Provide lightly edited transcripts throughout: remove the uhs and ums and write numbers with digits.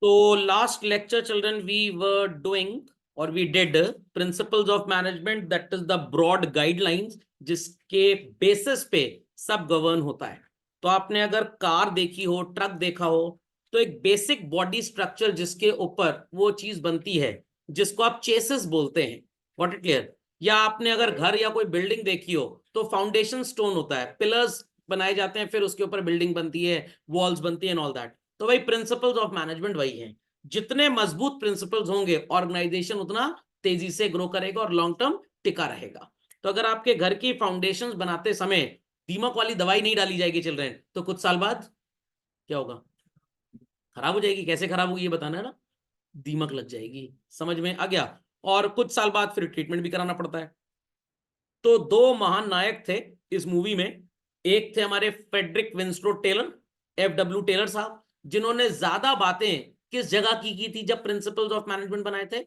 So last lecture, children, we were doing or we did principles of management, that is the broad guidelines जिसके basis पे सब govern होता है। तो आपने अगर कार देखी हो, ट्रक देखा हो, तो एक बेसिक बॉडी स्ट्रक्चर जिसके ऊपर वो चीज बनती है जिसको आप चेसिस बोलते हैं। What it clear? या आपने अगर घर या कोई बिल्डिंग देखी हो तो फाउंडेशन स्टोन होता है, पिलर्स बनाए जाते हैं, फिर उसके ऊपर बिल्डिंग बनती है, वॉल्स बनती है एंड ऑल दैट। तो वही प्रिंसिपल्स ऑफ मैनेजमेंट वही है। जितने मजबूत प्रिंसिपल्स होंगे ऑर्गेनाइजेशन उतना तेजी से ग्रो करेगा और लॉन्ग टर्म टिका रहेगा। तो अगर आपके घर की फाउंडेशंस बनाते समय दीमक वाली दवाई नहीं डाली जाएगी चिल्ड्रन, तो कुछ साल बाद क्या होगा? खराब हो जाएगी। कैसे खराब होगी ये बताना है ना? दीमक लग जाएगी। समझ में आ गया? और कुछ साल बाद फिर ट्रीटमेंट भी कराना पड़ता है। तो दो महान नायक थे इस मूवी में। एक थे हमारे Frederick Winslow Taylor, FW Taylor साहब, जिन्होंने ज्यादा बातें किस जगह की थी जब प्रिंसिपल्स ऑफ मैनेजमेंट बनाए थे?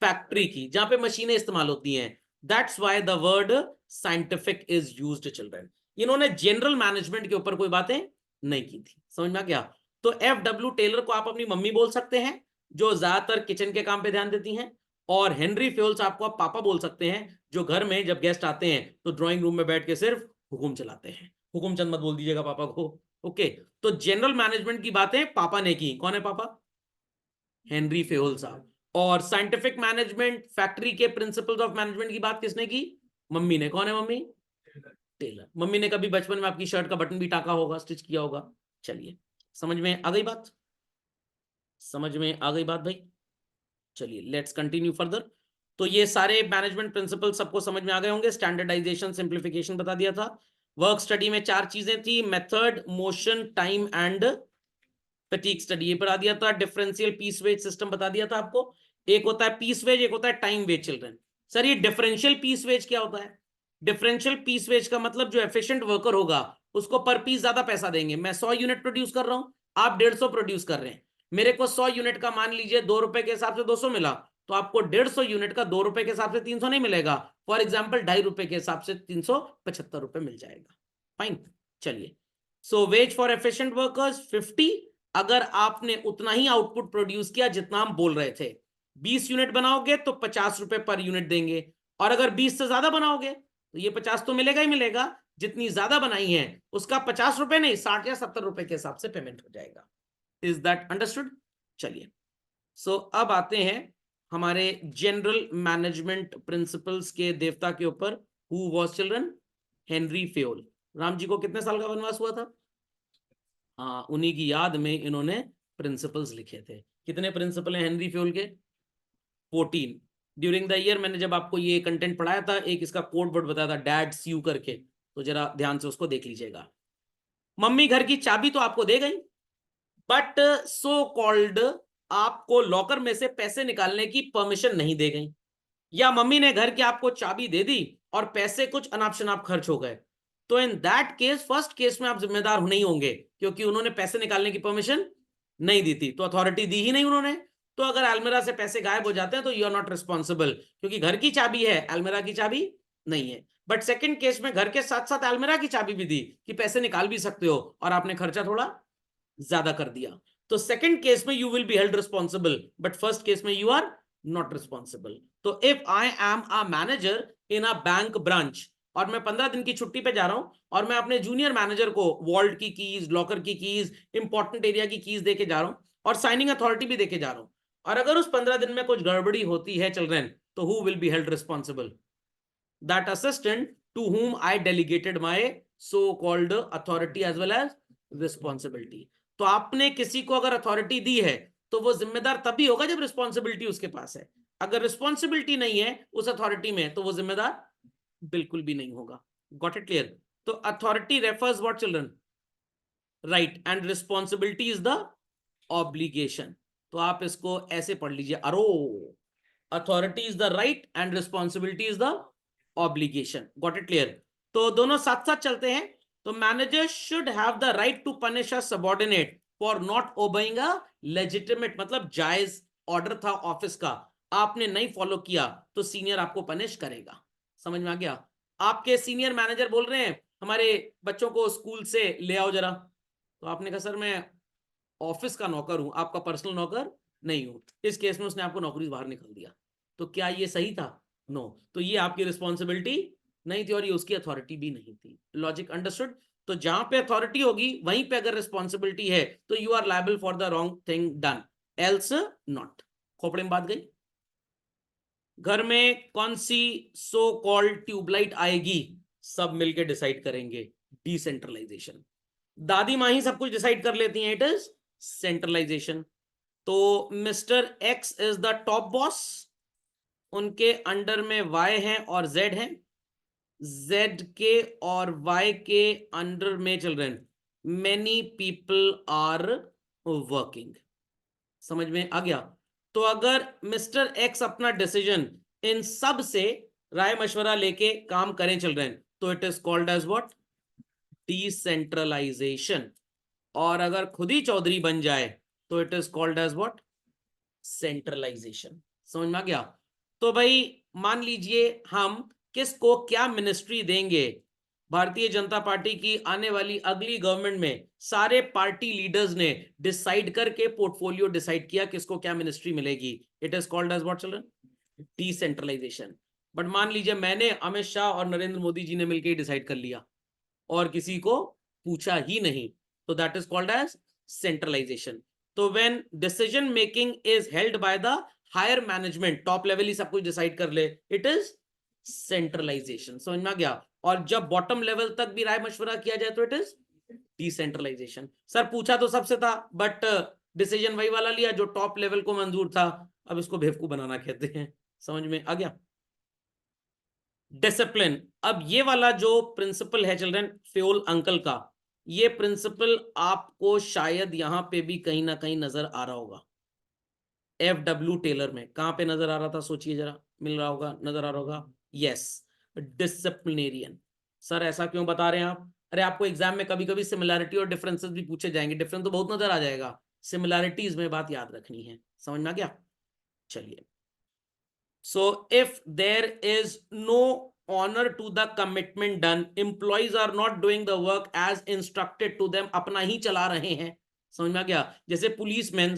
फैक्ट्री की, जहां पे मशीनें इस्तेमाल होती हैं। That's why the word scientific is used children. इन्होंने जनरल मैनेजमेंट के ऊपर कोई बातें नहीं की थी। समझ में आ गया? तो FW टेलर को आप अपनी मम्मी बोल सकते हैं, जो ज्यादातर किचन के काम पे ध्यान देती हैं। और हेनरी फ्योल्स आपको आप पापा बोल सकते हैं, जो घर में जब गेस्ट आते हैं तो ड्राइंग रूम में बैठ के सिर्फ हुकुम चलाते हैं। हुकुम चंद मत बोल दीजिएगा पापा को। ओके, तो जनरल मैनेजमेंट की बातें पापा ने की। कौन है पापा? हेनरी फेयोल साहब। और साइंटिफिक मैनेजमेंट, फैक्ट्री के प्रिंसिपल्स ऑफ मैनेजमेंट की बात किसने की? मम्मी ने। कौन है मम्मी? टेलर। मम्मी ने कभी बचपन में आपकी शर्ट का बटन भी टाका होगा, स्टिच किया होगा। चलिए, समझ में आ गई बात? समझ में आ गई बात भाई? चलिए लेट्स कंटिन्यू फर्दर। तो ये सारे मैनेजमेंट प्रिंसिपल सबको समझ में आ गए होंगे। स्टैंडर्डाइजेशन, सिंप्लीफिकेशन बता दिया था। वर्क स्टडी में चार चीजें थी: method, motion, time and fatigue study. ये बता दिया था। डिफरेंशियल पीस वेज सिस्टम बता दिया था आपको। एक होता है पीस वेज, एक होता है टाइम वेज चिल्ड्रन। सर ये डिफरेंशियल पीस वेज क्या होता है? डिफरेंशियल पीस वेज का मतलब जो एफिशिएंट वर्कर होगा उसको पर पीस ज्यादा पैसा देंगे। मैं 100 यूनिट प्रोड्यूस कर रहा हूं, आप 150 प्रोड्यूस कर रहे हैं। मेरे को 100 यूनिट का मान लीजिए 2 रुपए के हिसाब से 200 मिला, तो आपको 150 यूनिट का 2 रुपए के हिसाब से 300 नहीं मिलेगा। फॉर एग्जाम्पल 2.5 रुपए के हिसाब से 375 रुपए मिल जाएगा। फाइन, चलिए। सो वेज फॉर एफिशिएंट वर्कर्स 50, अगर आपने उतना ही आउटपुट प्रोड्यूस किया जितना हम बोल रहे थे। 20 यूनिट बनाओगे तो 50 रुपए पर यूनिट देंगे, और अगर 20 से ज्यादा बनाओगे तो ये 50 तो मिलेगा ही मिलेगा, जितनी ज्यादा बनाई है उसका 50 रुपए नहीं 60 या 70 रुपए के हिसाब से पेमेंट हो जाएगा। Is that understood? चलिए, सो अब आते हैं हमारे जनरल मैनेजमेंट प्रिंसिपल्स के देवता के ऊपर। Who was children? Henry Fayol. Ram ji को कितने साल का वनवास हुआ था? हाँ, उन्हीं की याद में इन्होंने प्रिंसिपल्स लिखे थे। कितने प्रिंसिपल हैं हेनरी फ्योल के? 14। ड्यूरिंग द ईयर मैंने जब आपको ये कंटेंट पढ़ाया था, एक इसका कोड वर्ड बताया था, डैड सी यू करके, तो जरा ध्यान से उसको देख लीजिएगा। मम्मी घर की चाबी तो आपको दे गई, बट सो कॉल्ड आपको लॉकर में से पैसे निकालने की परमिशन नहीं दे गई। या मम्मी ने घर की आपको चाबी दे दी और पैसे कुछ अनाप शनाप खर्च हो गए, तो इन दैट केस, फर्स्ट केस में आप जिम्मेदार नहीं होंगे, क्योंकि उन्होंने पैसे निकालने की परमिशन नहीं दी थी, तो अथॉरिटी दी ही नहीं उन्होंने। तो अगर अलमीरा से पैसे गायब हो जाते हैं तो यू आर नॉट रिस्पॉन्सिबल, क्योंकि घर की चाबी है, अलमीरा की चाबी नहीं है। बट सेकंड केस में घर के साथ साथ अलमीरा की चाबी भी दी कि पैसे निकाल भी सकते हो, और आपने खर्चा थोड़ा ज्यादा कर दिया, तो सेकंड केस में you will be held responsible, but first case में यू आर नॉट रिस्पॉन्सिबल। तो if I am a manager in a bank branch, और मैं 15 दिन की छुट्टी पे जा रहा हूं, और मैं अपने जूनियर मैनेजर को वॉल्ट की कीज, लॉकर की कीज, इंपॉर्टेंट एरिया की कीज देके जा रहा हूं, और साइनिंग अथॉरिटी भी देके जा रहा हूं, और अगर उस 15 दिन में कुछ गड़बड़ी होती है चिल्ड्रन, तो who will be held responsible? That assistant to whom I delegated my so called authority as well as responsibility। तो आपने किसी को अगर अथॉरिटी दी है तो वो जिम्मेदार तभी होगा जब रिस्पॉन्सिबिलिटी उसके पास है। अगर रिस्पॉन्सिबिलिटी नहीं है उस अथॉरिटी में तो वो जिम्मेदार बिल्कुल भी नहीं होगा। Got it clear? तो authority refers what children? Right, and responsibility is the obligation. तो आप इसको ऐसे पढ़ लीजिए, अरो authority is the right and responsibility is the obligation. Got it clear? तो दोनों साथ साथ चलते हैं। तो manager should have the right to punish a subordinate for not obeying a legitimate, मतलब जायज ऑर्डर था ऑफिस का, आपने नहीं फॉलो किया तो सीनियर आपको पनिश करेगा। समझ में आ गया? आपके सीनियर मैनेजर बोल रहे हैं हमारे बच्चों को स्कूल से ले आओ जरा, तो आपने कहा सर मैं ऑफिस का नौकर हूं, आपका पर्सनल नौकर नहीं हूं। इस केस में उसने आपको नौकरी से बाहर निकाल दिया, तो क्या ये सही था? नो। तो ये आपकी रिस्पॉन्सिबिलिटी नहीं थी और ये उसकी अथॉरिटी भी नहीं थी। Logic understood? तो जहां पे अथॉरिटी होगी वहीं पे अगर रिस्पॉन्सिबिलिटी है तो you are liable for the wrong thing done, else not. खोपड़े में बात गई। घर में कौन सी सो कॉल्ड ट्यूबलाइट आएगी, सब मिलके डिसाइड करेंगे, डिसेंट्रलाइजेशन। दादी माँ ही सब कुछ डिसाइड कर लेती हैं, इट इज सेंट्रलाइजेशन। तो mister x is the top boss, उनके अंडर में वाई है और जेड है, जेड के और वाई के अंडर में children many people are working. समझ में आ गया? तो अगर मिस्टर एक्स अपना डिसीजन इन सब से राय मशवरा लेके काम करें चिल्ड्रन, तो it is called as what? Decentralisation. और अगर खुद ही चौधरी बन जाए तो it is called as what? Centralisation. समझ में आ गया? तो भाई मान लीजिए हम किसको क्या मिनिस्ट्री देंगे, भारतीय जनता पार्टी की आने वाली अगली गवर्नमेंट में सारे पार्टी लीडर्स ने डिसाइड करके पोर्टफोलियो डिसाइड किया किसको क्या मिनिस्ट्री मिलेगी, it is called as what children? Decentralisation. But मान लीजिए मैंने, अमित शाह और नरेंद्र मोदी जी ने मिलकर डिसाइड कर लिया और किसी को पूछा ही नहीं, तो that is called as centralization. तो when decision making is held by the higher management, top level ही सब कुछ डिसाइड कर ले, इट इज सेंट्रलाइजेशन। समझ में आ गया? और जब बॉटम लेवल तक भी राय मशवरा किया जाए तो इट इज डिसेंट्रलाइजेशन। सर पूछा तो सबसे था बट डिसीजन वही वाला लिया जो टॉप लेवल को मंजूर था, अब इसको बेवकूफ बनाना कहते हैं। समझ में आ गया? डिसिप्लिन। अब ये वाला जो प्रिंसिपल है चिल्ड्रन, फ्योल अंकल का, ये प्रिंसिपल आपको शायद यहां पे भी कहीं ना कहीं नजर आ रहा होगा। FW टेलर में कहां पे नजर आ रहा था, सोचिए जरा। मिल रहा होगा, नजर आ रहा होगा। Yes, disciplinarian. सर ऐसा क्यों बता रहे हैं आप? अरे आपको एग्जाम में कभी कभी सिमिलैरिटी और डिफरेंसेस भी पूछे जाएंगे, डिफरेंस तो बहुत नजर आ जाएगा, सिमिलैरिटीज में बात याद रखनी है। समझ में आ गया? चलिए, so if there is no honor to the commitment done, employees are not doing the work as instructed to them, अपना ही चला रहे हैं। समझ में आ गया? जैसे पुलिसमैन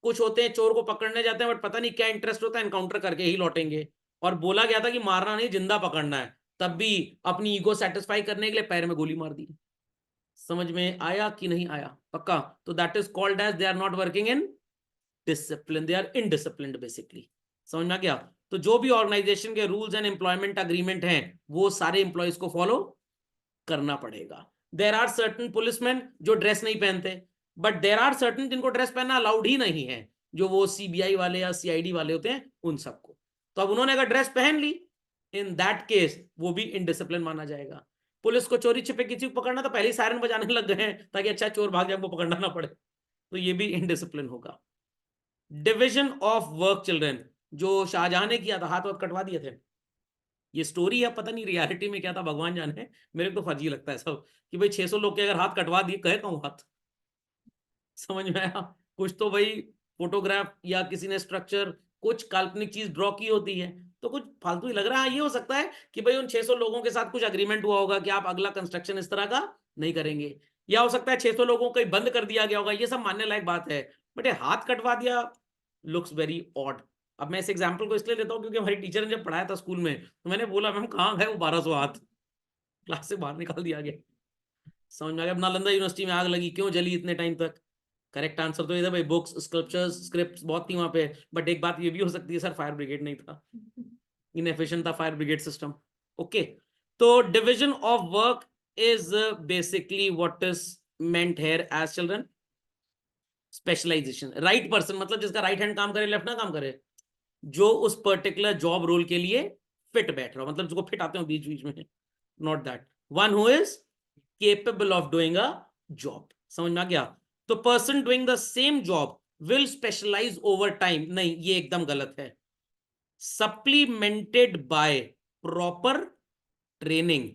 कुछ होते हैं, चोर को पकड़ने जाते हैं बट पता नहीं क्या इंटरेस्ट होता है, एनकाउंटर करके ही लौटेंगे। और बोला गया था कि मारना नहीं, जिंदा पकड़ना है, तब भी अपनी ईगो सेटिस्फाई करने के लिए पैर में गोली मार दी। समझ में आया कि नहीं आया? पक्का? तो that is called as they are not working in discipline, they are indisciplined basically. समझ में आ गया? तो जो भी ऑर्गेनाइजेशन के रूल्स एंड एम्प्लॉयमेंट अग्रीमेंट हैं वो सारे एम्प्लॉयज को फॉलो करना पड़ेगा। देयर आर सर्टेन पुलिसमैन जो ड्रेस नहीं पहनते, बट देयर आर सर्टेन जिनको ड्रेस पहनना अलाउड ही नहीं है, जो वो CBI वाले या CID वाले होते हैं उन सबको। तो अब उन्होंने अगर ड्रेस पहन ली, इन दैट केस वो भी इनडिसिप्लिन माना जाएगा। पुलिस को चोरी छिपे किसी को पकड़ना तो पहले ही सायरन बजाने लग गए हैं ताकि अच्छा चोर भाग जाए, वो पकड़ना ना पड़े, तो ये भी इनडिसिप्लिन होगा। डिविजन ऑफ वर्क चिल्ड्रन, जो शाहजहां ने किया था, हाथ वाथ कटवा दिए थे, ये स्टोरी है, पता नहीं रियलिटी में क्या था भगवान जाने, मेरे को तो फर्जी लगता है सब कि भाई 600 लोग के अगर हाथ कटवा दिए, कहे कहूं हाथ। समझ में आया? कुछ तो भाई फोटोग्राफ या किसी ने स्ट्रक्चर कुछ काल्पनिक चीज ड्रॉ की होती है, तो कुछ फालतू ही लग रहा है। ये हो सकता है कि भाई उन 600 लोगों के साथ कुछ अग्रीमेंट हुआ होगा कि आप अगला कंस्ट्रक्शन इस तरह का नहीं करेंगे, या हो सकता है 600 लोगों को बंद कर दिया गया होगा, ये सब मानने लायक बात है। बट ये हाथ कटवा दिया, लुक्स वेरी ऑड। अब मैं इस एग्जाम्पल को इसलिए लेता हूँ क्योंकि हमारी टीचर ने जब पढ़ाया था स्कूल में तो मैंने बोला मैम कहाँ गए वो 1200 हाथ, क्लास से बाहर निकाल दिया गया। समझ में आ गया? नालंदा यूनिवर्सिटी में आग लगी, क्यों जली इतने टाइम तक? करेक्ट आंसर तो ये था भाई, बुक्स, स्कल्पचर्स, स्क्रिप्ट्स बहुत थी वहां पे। बट एक बात ये भी हो सकती है सर, फायर ब्रिगेड नहीं था, इनएफिशिएंट था फायर ब्रिगेड सिस्टम। ओके, तो division of work is basically what is meant here as children, specialisation. Right person मतलब जिसका राइट हैंड काम करे, लेफ्ट ना काम करे, जो उस पर्टिकुलर जॉब रोल के लिए फिट बैठ रहा हो, मतलब जिसको फिट आते हो बीच बीच में, not that one who is capable of doing a job. समझ में आ गया? तो person doing the same job will specialise over time, नहीं ये एकदम गलत है। Supplemented by proper training,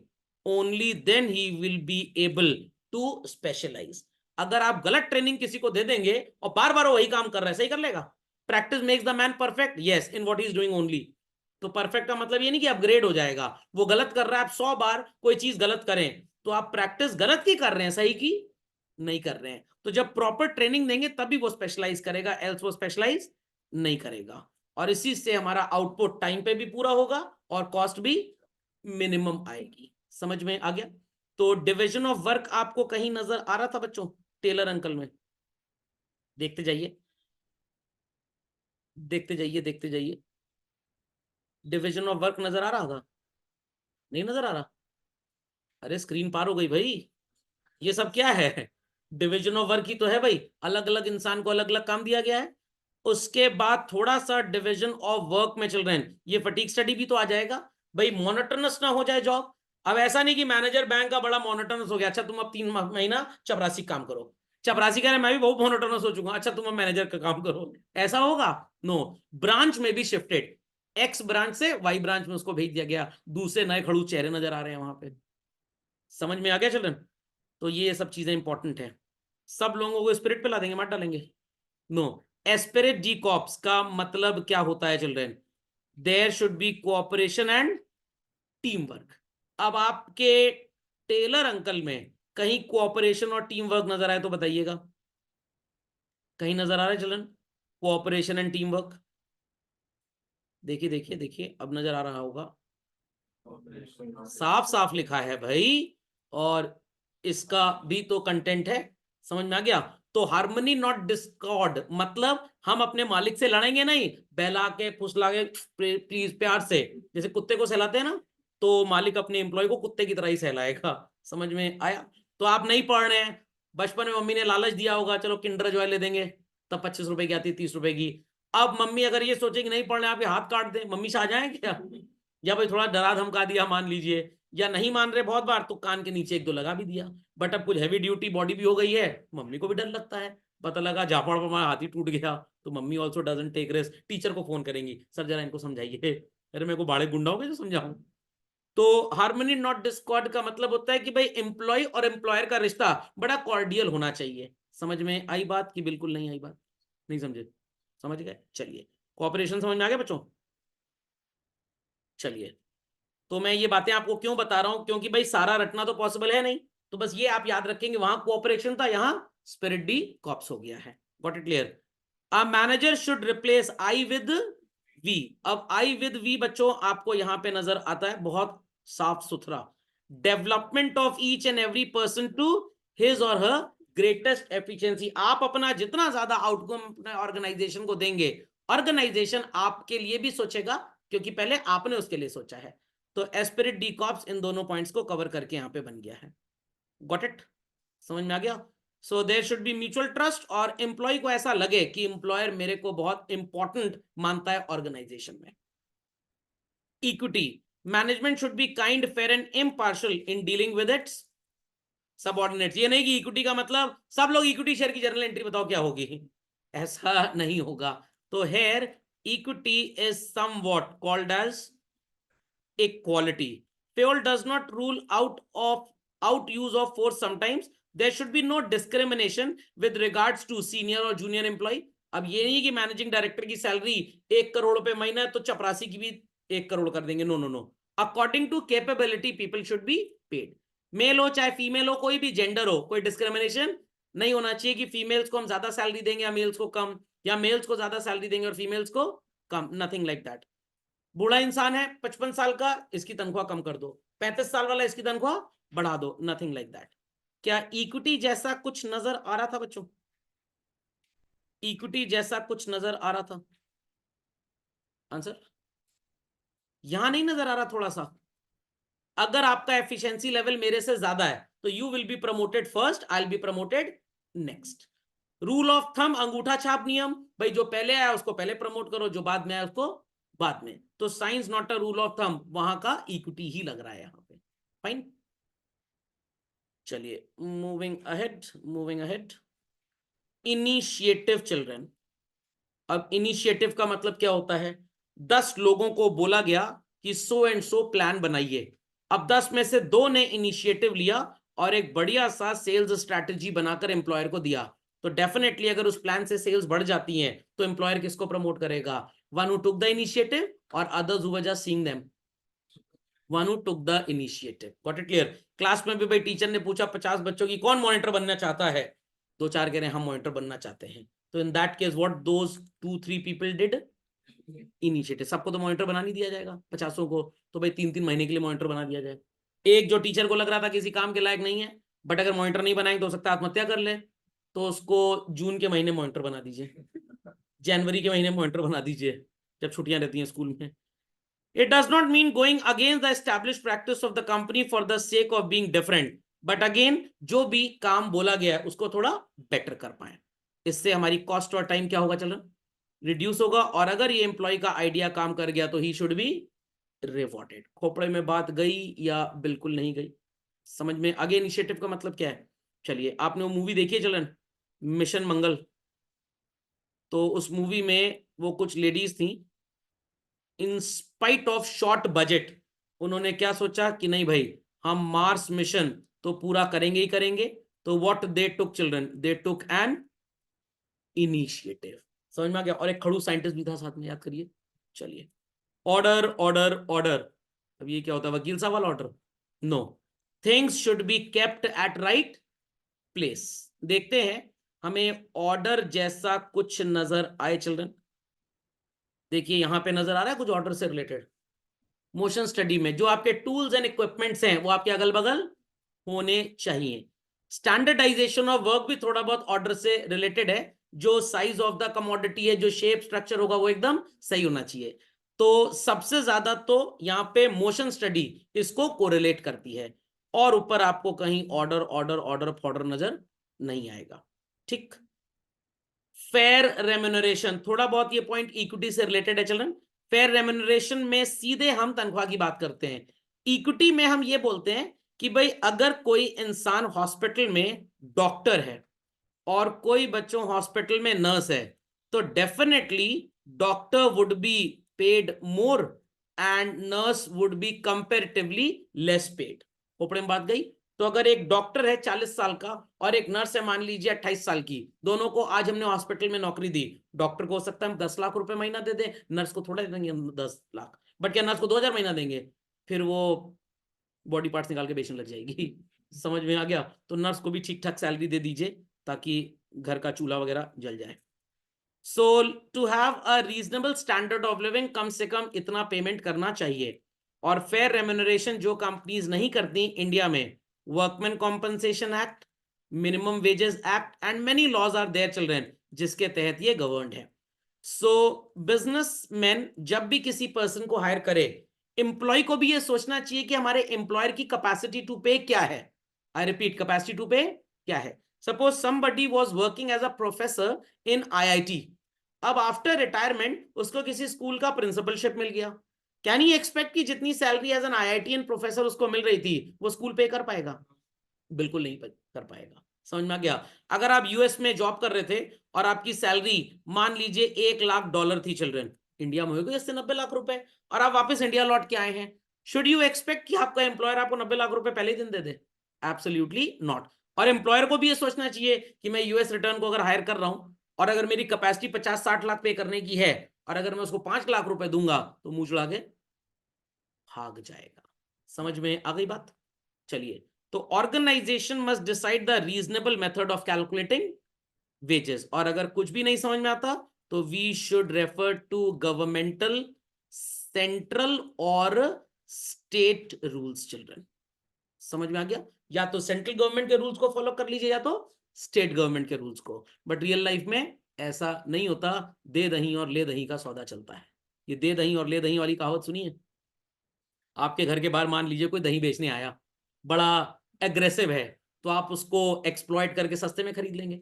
only then ही will be able to specialise. अगर आप गलत ट्रेनिंग किसी को दे देंगे और बार बार वही काम कर रहा है, सही कर लेगा? Practice makes the man perfect, yes, in what he is doing only. तो परफेक्ट का मतलब ये नहीं कि अपग्रेड हो जाएगा, वो गलत कर रहा है, आप 100 बार कोई चीज गलत करें तो आप प्रैक्टिस गलत की कर रहे हैं, सही की नहीं कर रहे हैं। तो तो जब प्रॉपर ट्रेनिंग देंगे तभी वो स्पेशलाइज करेगा, एल्स वो स्पेशलाइज नहीं करेगा। और इसी से हमारा आउटपुट टाइम पे भी पूरा होगा और कॉस्ट भी मिनिमम आएगी। समझ में आ गया? तो डिवीजन ऑफ वर्क आपको कहीं नजर आ रहा था बच्चों टेलर अंकल में? देखते जाइए, देखते जाइए, देखते जाइए। डिवीजन ऑफ वर्क नजर आ रहा था? नहीं नजर आ रहा? अरे स्क्रीन पार हो गई भाई। ये सब क्या है? डिवीजन ऑफ वर्क ही तो है भाई, अलग अलग इंसान को अलग अलग काम दिया गया है। उसके बाद थोड़ा सा डिवीजन ऑफ वर्क में चल रहे हैं, ये फटीग स्टडी भी तो आ जाएगा भाई, मोनोटोनस ना हो जाए जॉब। अब ऐसा नहीं कि मैनेजर बैंक का बड़ा मोनोटोनस हो गया, अच्छा तुम अब 3 महीना चपरासी काम करो। चपरासी कह रहे मैं भी बहुत मोनोटोनस हो चुका, अच्छा तुम अब मैनेजर का काम करो, ऐसा होगा? नो। ब्रांच में भी शिफ्टेड, एक्स ब्रांच से वाई ब्रांच में उसको भेज दिया गया, दूसरे नए खड़ूस चेहरे नजर आ रहे हैं वहां पे। समझ में आ गया चिल्ड्रन? तो ये सब चीजें इंपॉर्टेंट है। सब लोगों को स्पिरिट पे ला देंगे, मार डालेंगे? नो। एस्पिरिट जी कॉप्स का मतलब क्या होता है children? There should be cooperation and team work. अब आपके टेलर अंकल में कहीं कोऑपरेशन और टीम वर्क नजर आए तो बताइएगा, कहीं नजर आ रहा है children cooperation and team work? देखिए देखिए देखिए, अब नजर आ रहा होगा, साफ साफ लिखा है भाई। और इसका भी तो कंटेंट है, समझ में आ गया? तो हार्मनी नॉट डिस्कॉर्ड, मतलब हम अपने मालिक से लड़ेंगे नहीं, बहला के फुसला के प्लीज प्यार से, जैसे कुत्ते को सहलाते हैं ना, तो मालिक अपने एम्प्लॉय को कुत्ते की तरह ही सहलाएगा। समझ में आया? तो आप नहीं पढ़ रहे हैं, बचपन में मम्मी ने लालच दिया होगा चलो किंडर जॉय ले देंगे, तब 25 रुपए की आती, 30 रुपए की। अब मम्मी अगर ये सोचेगी नहीं पढ़ रहे, आपके हाथ काट दे, मम्मी से आ जाए क्या? या भाई थोड़ा डरा धमका दिया मान लीजिए, या नहीं मान रहे बहुत बार तो कान के नीचे 1-2 लगा भी दिया। बट अब कुछ हैवी ड्यूटी बॉडी भी हो गई है, मम्मी को भी डर लगता है, पता लगा झापड़ पर हमारा हाथ ही टूट गया, तो mummy also doesn't take risk, teacher को फोन करेंगी, सर जरा इनको समझाइए, अरे मेरे को बाड़े गुंडा हो गए जो समझाऊं। तो हार्मनी नॉट डिस्कॉर्ड का मतलब होता है कि भाई एम्प्लॉय और एम्प्लॉयर का रिश्ता बड़ा कॉर्डियल होना चाहिए। समझ में आई बात कि बिल्कुल नहीं आई बात? नहीं समझे? समझ गए? चलिए, कोऑपरेशन समझ में आ गया बच्चों? चलिए, तो मैं ये बातें आपको क्यों बता रहा हूं, क्योंकि भाई सारा रटना तो पॉसिबल है नहीं, तो बस ये आप याद रखेंगे, वहां कोऑपरेशन था, यहां स्पिरिट डी कॉप्स हो गया है। Got it clear? A manager should replace I with we. अब आई विद वी बच्चों आपको यहां पे नजर आता है बहुत साफ सुथरा, development of each and every person to his और हर ग्रेटेस्ट एफिशिएंसी। आप अपना जितना ज्यादा आउटकम अपने ऑर्गेनाइजेशन को देंगे, ऑर्गेनाइजेशन आपके लिए भी सोचेगा, क्योंकि पहले आपने उसके लिए सोचा है। तो एस्पिरिट डी कॉप्स इन दोनों पॉइंट्स को कवर करके यहां पे बन गया है। Got it? समझ में आ गया? So there should be mutual trust, और एम्प्लॉय को ऐसा लगे कि एम्प्लॉयर मेरे को बहुत इंपॉर्टेंट मानता है ऑर्गेनाइजेशन में। Equity, management should be kind, fair and impartial in dealing with its subordinates. ये नहीं कि इक्विटी का मतलब सब लोग इक्विटी शेयर की जर्नल एंट्री बताओ क्या होगी, ऐसा नहीं होगा। तो here equity is somewhat called as equality. Fayol does not rule out use of force sometimes. There should be no discrimination with regards to senior or junior employee. अब ये नहीं कि मैनेजिंग डायरेक्टर की सैलरी 1 करोड़ रुपए महीना है तो चपरासी की भी 1 करोड़ कर देंगे, no no no. According to capability people should be paid. Mail हो चाहे फीमेल हो, कोई भी जेंडर हो, कोई डिस्क्रिमिनेशन नहीं होना चाहिए कि फीमेल्स को हम ज्यादा सैलरी देंगे या मेल्स को कम, या मेल्स को ज्यादा सैलरी देंगे और फीमेल्स को कम, नथिंग लाइक दैट। बूढ़ा इंसान है 55 साल का, इसकी तनख्वाह कम कर दो, 35 साल वाला इसकी तनख्वाह बढ़ा दो, नथिंग लाइक दैट। क्या इक्विटी जैसा कुछ नजर आ रहा था बच्चों? इक्विटी जैसा कुछ नजर आ रहा था? आंसर यहां नहीं नजर आ रहा थोड़ा सा? अगर आपका एफिशिएंसी लेवल मेरे से ज्यादा है तो you will be promoted first, I will be promoted next. Rule of thumb, अंगूठा छाप नियम, भाई जो पहले आया उसको पहले प्रमोट करो, जो बाद में आया उसको बाद में। तो science not a rule of thumb, वहां का इक्विटी ही लग रहा है यहां पे। फाइन, चलिए moving ahead, moving ahead. Initiative children, अब इनिशिएटिव का मतलब क्या होता है? 10 लोगों को बोला गया कि सो एंड सो प्लान बनाइए। अब 10 में से 2 ने इनिशिएटिव लिया और एक बढ़िया सा सेल्स स्ट्रैटेजी बनाकर एम्प्लॉयर को दिया। तो डेफिनेटली अगर उस प्लान से सेल्स बढ़ जाती हैं तो एम्प्लॉयर किसको प्रमोट करेगा? One who took the initiative और others who were just seeing them. One who took the initiative. Got it clear? Class में भी भाई टीचर ने पूछा 50 बच्चों की कौन मॉनिटर बनना चाहता है, 2-4 कह रहे हैं हम मॉनिटर बनना चाहते हैं, तो इन that case what those 2-3 people did, initiative. सबको तो मॉनिटर बना नहीं दिया जाएगा 50 को, तो भाई 3-3 महीने के लिए मॉनिटर बना दिया जाए। एक जो टीचर को लग रहा था किसी काम के लायक नहीं है, बट अगर मॉनिटर नहीं बनाएंगे तो हो सकता है आत्महत्या कर ले, तो उसको जून के महीने मॉनिटर बना दीजिए, जनवरी के महीने मॉनिटर बना दीजिए जब छुट्टियां रहती हैं स्कूल में। It does not mean going against the established practice of the company for the sake of being different. But again, जो भी काम बोला गया है उसको थोड़ा बेटर कर पाए, इससे हमारी कॉस्ट और टाइम क्या होगा चलन, रिड्यूस होगा। और अगर ये एम्प्लॉय का आइडिया काम कर गया तो ही शुड बी रिवॉर्डेड। खोपड़े में बात गई या बिल्कुल नहीं गई, समझ में आगे इनिशिएटिव का मतलब क्या है। चलिए, आपने वो मूवी देखी है चलन, मिशन मंगल? तो उस मूवी में वो कुछ लेडीज थी, in spite of short budget उन्होंने क्या सोचा कि नहीं भाई हम मार्स मिशन तो पूरा करेंगे ही करेंगे। तो what they took children, they took an initiative. समझ में आ गया? और एक खड़ूस साइंटिस्ट भी था साथ में, याद करिए। चलिए, ऑर्डर ऑर्डर ऑर्डर। अब ये क्या होता है, वकील साहब वाला order? No, things should be kept at right place. देखते हैं हमें ऑर्डर जैसा कुछ नजर आए चिल्ड्रन। देखिए यहां पे नजर आ रहा है कुछ ऑर्डर से रिलेटेड। मोशन स्टडी में जो आपके टूल्स एंड इक्विपमेंट्स हैं वो आपके अगल बगल होने चाहिए। स्टैंडर्डाइजेशन ऑफ वर्क भी थोड़ा बहुत ऑर्डर से रिलेटेड है। जो साइज ऑफ द कमोडिटी है, जो शेप स्ट्रक्चर होगा, वो एकदम सही होना चाहिए। तो सबसे ज्यादा तो यहां पे मोशन स्टडी इसको कोरिलेट करती है, और ऊपर आपको कहीं ऑर्डर ऑर्डर ऑर्डर फॉर्डर नजर नहीं आएगा। ठीक। फेयर रेम्यूनरेशन, थोड़ा बहुत ये पॉइंट इक्विटी से रिलेटेड है चिल्ड्रन। फेयर रेम्यूनरेशन में सीधे हम तनख्वाह की बात करते हैं। इक्विटी में हम ये बोलते हैं कि भाई अगर कोई इंसान हॉस्पिटल में डॉक्टर है और कोई बच्चों हॉस्पिटल में नर्स है, तो definitely doctor would be paid more and nurse would be comparatively less paid. ऊपर में बात गई। तो अगर एक डॉक्टर है 40 साल का और एक नर्स है मान लीजिए 28 साल की, दोनों को आज हमने हॉस्पिटल में नौकरी दी, डॉक्टर को हो सकता है हम 10 लाख रुपए महीना दे दें, नर्स को थोड़ा दे देंगे हम 10 लाख, बट क्या नर्स को 2000 महीना देंगे? फिर वो बॉडी पार्ट्स निकाल के बेचने लग जाएगी। समझ में आ गया? तो नर्स को भी ठीक ठाक सैलरी दे दीजिए ताकि घर का चूल्हा वगैरह जल जाए। So to have a reasonable standard of living, कम से कम इतना पेमेंट करना चाहिए। और फेयर रेम्यूनरेशन जो कंपनीज नहीं करती इंडिया में, workman compensation act, minimum wages act and many laws are there children, जिसके तहत ये गवर्नड है। सो बिजनेसमैन जब भी किसी पर्सन को हायर करे, एम्प्लॉय को भी ये सोचना चाहिए कि हमारे एम्प्लॉयर की कैपेसिटी टू पे क्या है। I repeat, capacity to pay क्या है। Suppose somebody was working as a professor in IIT, अब आफ्टर रिटायरमेंट उसको किसी स्कूल का प्रिंसिपलशिप मिल गया, कैन ही एक्सपेक्ट कि जितनी salary as an IITian professor उसको मिल रही थी वो स्कूल पे कर पाएगा? बिल्कुल नहीं कर पाएगा। समझ में आ गया? अगर आप यूएस में जॉब कर रहे थे और आपकी सैलरी मान लीजिए $1 लाख थी चिल्ड्रन, इंडिया में होगी 80-90 लाख रुपए, और आप वापस इंडिया लौट के आए हैं, शुड यू एक्सपेक्ट कि आपका एम्प्लॉयर आपको 90 लाख रुपए पहले ही दिन दे दे? Absolutely not. और एम्प्लॉयर को भी ये सोचना चाहिए कि मैं यूएस रिटर्न को अगर हायर कर रहा हूं और अगर मेरी कैपेसिटी 50-60 लाख पे करने की है और अगर मैं उसको 5 लाख रुपए दूंगा तो मुंह चढ़ा के भाग जाएगा। समझ में आ गई बात? चलिए, तो organisation must decide the reasonable method of calculating wages. और अगर कुछ भी नहीं समझ में आता तो we should refer to governmental, central और स्टेट रूल्स चिल्ड्रन। समझ में आ गया? या तो सेंट्रल गवर्नमेंट के रूल्स को फॉलो कर लीजिए या तो स्टेट गवर्नमेंट के रूल्स को। बट रियल लाइफ में ऐसा नहीं होता, दे दही और ले दही का सौदा चलता है। ये दे दही और ले दही वाली कहावत सुनिए। आपके घर के बाहर मान लीजिए कोई दही बेचने आया, बड़ा एग्रेसिव है, तो आप उसको एक्सप्लॉइट करके सस्ते में खरीद लेंगे।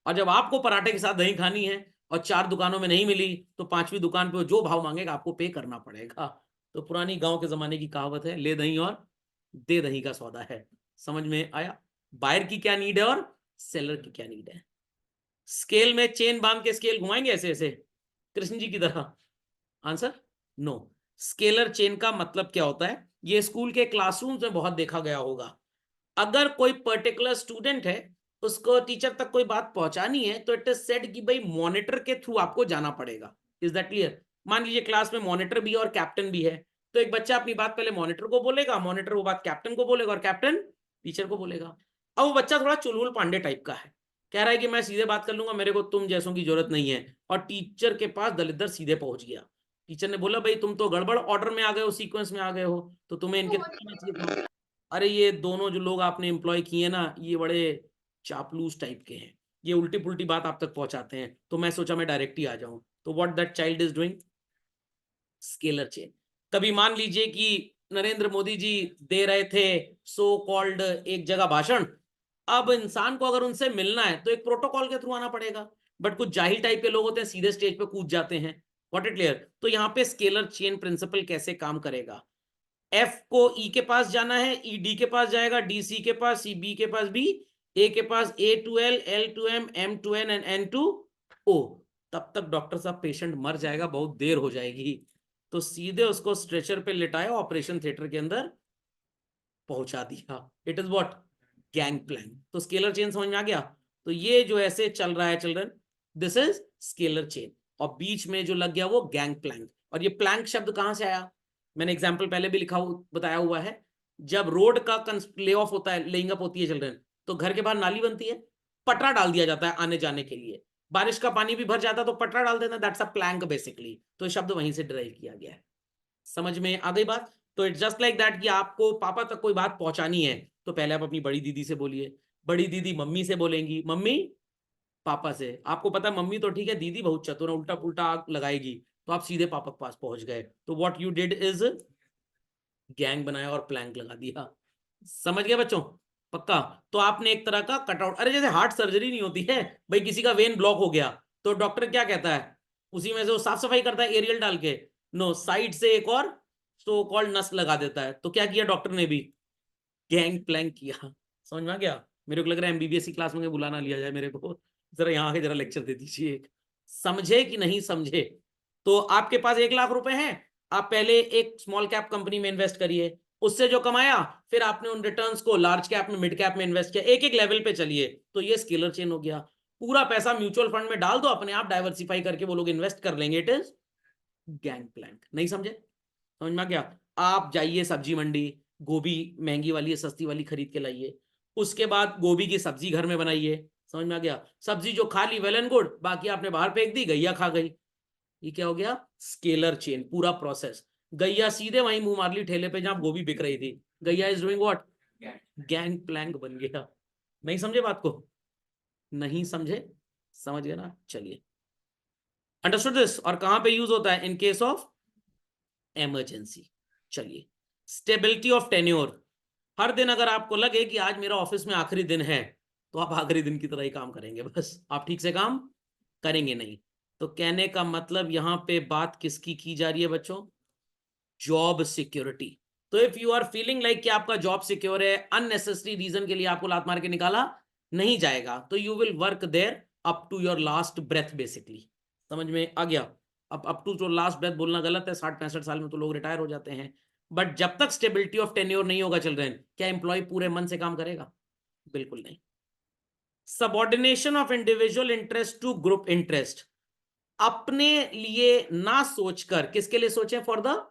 और जब आपको पराठे के साथ दही खानी है और 4 दुकानों में नहीं मिली तो 5वीं दुकान पे जो भाव मांगेगा आपको पे करना पड़ेगा। तो पुरानी गांव के जमाने की कहावत है, ले दही और दे दही का सौदा है। समझ में आया? बायर की क्या नीड है और सेलर की क्या नीड है। स्केल में चेन बांध के स्केल घुमाएंगे ऐसे ऐसे कृष्ण जी की तरह? Answer no. स्केलर चेन का मतलब क्या होता है, ये स्कूल के क्लासरूम में बहुत देखा गया होगा। अगर कोई पर्टिकुलर स्टूडेंट है, उसको टीचर तक कोई बात पहुंचानी है, तो इट इज सेड कि भाई मॉनिटर के थ्रू आपको जाना पड़ेगा। Is that clear? मान लीजिए क्लास में मॉनिटर भी है और कैप्टन भी है, तो एक बच्चा अपनी बात पहले मॉनिटर को बोलेगा, मॉनिटर वो बात कैप्टन को बोलेगा और कैप्टन टीचर को बोलेगा। अब वो बच्चा थोड़ा चुलबुल पांडे टाइप का है, कह रहा है कि मैं सीधे बात कर लूंगा, मेरे को तुम जैसों की जरूरत नहीं है। और टीचर के पास दलित सीधे पहुंच गया। टीचर ने बोला भाई तुम तो गड़बड़ ऑर्डर में आ गए हो, सीक्वेंस में आ गए हो, तो तुम्हें इनके अरे ये दोनों जो लोग आपने एम्प्लॉय किए ना, ये बड़े चापलूस टाइप के हैं, ये उल्टी पुल्टी बात आप तक पहुंचाते हैं, तो मैं सोचा मैं डायरेक्ट ही आ जाऊं। तो what that child is doing, scalar chain. कभी मान लीजिए कि नरेंद्र मोदी जी दे रहे थे सो कॉल्ड एक जगह भाषण, अब इंसान को अगर उनसे मिलना है तो एक प्रोटोकॉल के थ्रू आना पड़ेगा, बट कुछ जाहिल टाइप के लोग होते हैं, सीधे स्टेज पे कूद जाते हैं। What it clear? तो यहाँ पे स्केलर चेन प्रिंसिपल कैसे काम करेगा, एफ को ई के पास जाना है, ई डी के पास जाएगा, डी सी के पास, सी बी के पास बी, ए के पास A to L to M to N and N to O. तब तक डॉक्टर साहब पेशेंट मर जाएगा, बहुत देर हो जाएगी, तो सीधे उसको स्ट्रेचर पे लिटाया, ऑपरेशन थिएटर के अंदर पहुंचा दिया। It is what, gang plank. तो स्केलर चेन समझ में आ गया? तो ये जो ऐसे चल रहा है children, this is scalar chain, और बीच में जो लग गया वो गैंग प्लैंक। और ये प्लैंक शब्द कहां से आया, मैंने एग्जाम्पल पहले भी लिखा बताया हुआ है। जब रोड का ले ऑफ होता है, लेइंग अप होती है चिल्ड्रन, तो घर के बाहर नाली बनती है, पटरा डाल दिया जाता है आने जाने के लिए, बारिश का पानी भी भर जाता है तो पटरा डाल देता है, दैट्स अ प्लैंक बेसिकली। तो शब्द वहीं से डिराइव किया गया है। समझ में आ गई बात? तो इट्स जस्ट लाइक दैट कि आपको पापा तक कोई बात पहुंचानी है तो पहले आप अपनी बड़ी दीदी से बोलिए, बड़ी दीदी मम्मी से बोलेंगी, मम्मी पापा से। आपको पता है मम्मी तो ठीक है, दीदी बहुत चतुर है, उल्टा पुल्टा आग लगाएगी, तो आप सीधे पापा के पास पहुंच गए। तो what you did is gang बनाया और प्लैंक लगा दिया। समझ गए बच्चों? पक्का? तो आपने एक तरह का कटआउट, अरे जैसे हार्ट सर्जरी नहीं होती है भाई, किसी का वेन ब्लॉक हो गया तो डॉक्टर क्या कहता है, उसी में से वो साफ सफाई करता है एरियल डाल के, नो साइड से एक और सो कॉल्ड नस लगा देता है। तो क्या किया डॉक्टर ने भी, गैंग प्लैंक किया। समझ में आ गया? मेरे को लग रहा है एमबीबीएस की क्लास में बुलाना लिया जाए मेरे को, जरा यहाँ आके जरा लेक्चर दे दीजिए एक। समझे कि नहीं समझे? तो आपके पास 1 लाख रुपए हैं, आप पहले एक स्मॉल कैप कंपनी में इन्वेस्ट करिए, उससे जो कमाया फिर आपने उन रिटर्न्स को लार्ज कैप में, मिड कैप में इन्वेस्ट किया, एक एक लेवल पे चलिए, तो ये स्केलर चेन हो गया। पूरा पैसा म्यूचुअल फंड में डाल दो, अपने आप डाइवर्सिफाई करके वो लोग इन्वेस्ट कर लेंगे। It is gang plank. नहीं समझे? समझ में आ गया? आप जाइए सब्जी मंडी, गोभी महंगी वाली है, सस्ती वाली खरीद के लाइए, उसके बाद गोभी की सब्जी घर में बनाइए। समझ में आ गया? सब्जी जो खा ली वेल एंड गुड, बाकी आपने बाहर फेंक दी, गैया खा गई। ये क्या हो गया, स्केलर चेन, पूरा प्रोसेस। गैया सीधे वहीं मुंह मार ली ठेले पे जहां गोभी बिक रही थी, गैया is doing what, gang plank बन गया। नहीं समझे बात को? नहीं समझे? समझ गए ना? चलिए, अंडरस्टूड दिस? और कहां पे यूज होता है, इन केस ऑफ इमरजेंसी। चलिए, स्टेबिलिटी ऑफ टेन्योर। हर दिन अगर आपको लगे कि आज मेरा ऑफिस में आखिरी दिन है, तो आप आखिरी दिन की तरह ही काम करेंगे, बस आप ठीक से काम करेंगे नहीं। तो कहने का मतलब यहां पे बात किसकी की जा रही है बच्चों, जॉब सिक्योरिटी। तो if you are feeling like कि आपका जॉब सिक्योर है, अननेसेसरी रीजन के लिए आपको लात मार के निकाला नहीं जाएगा, तो you will work there up to your last breath basically. समझ में आ गया? अब अप टू जो लास्ट ब्रेथ बोलना गलत है, 60-65 साल में तो लोग रिटायर हो जाते हैं, बट जब तक स्टेबिलिटी ऑफ टेन्योर नहीं होगा चिल्ड्रन, क्या एम्प्लॉय पूरे मन से काम करेगा? बिल्कुल नहीं। Subordination of individual interest to group interest. अपने लिए ना सोचकर किसके लिए सोचें, for the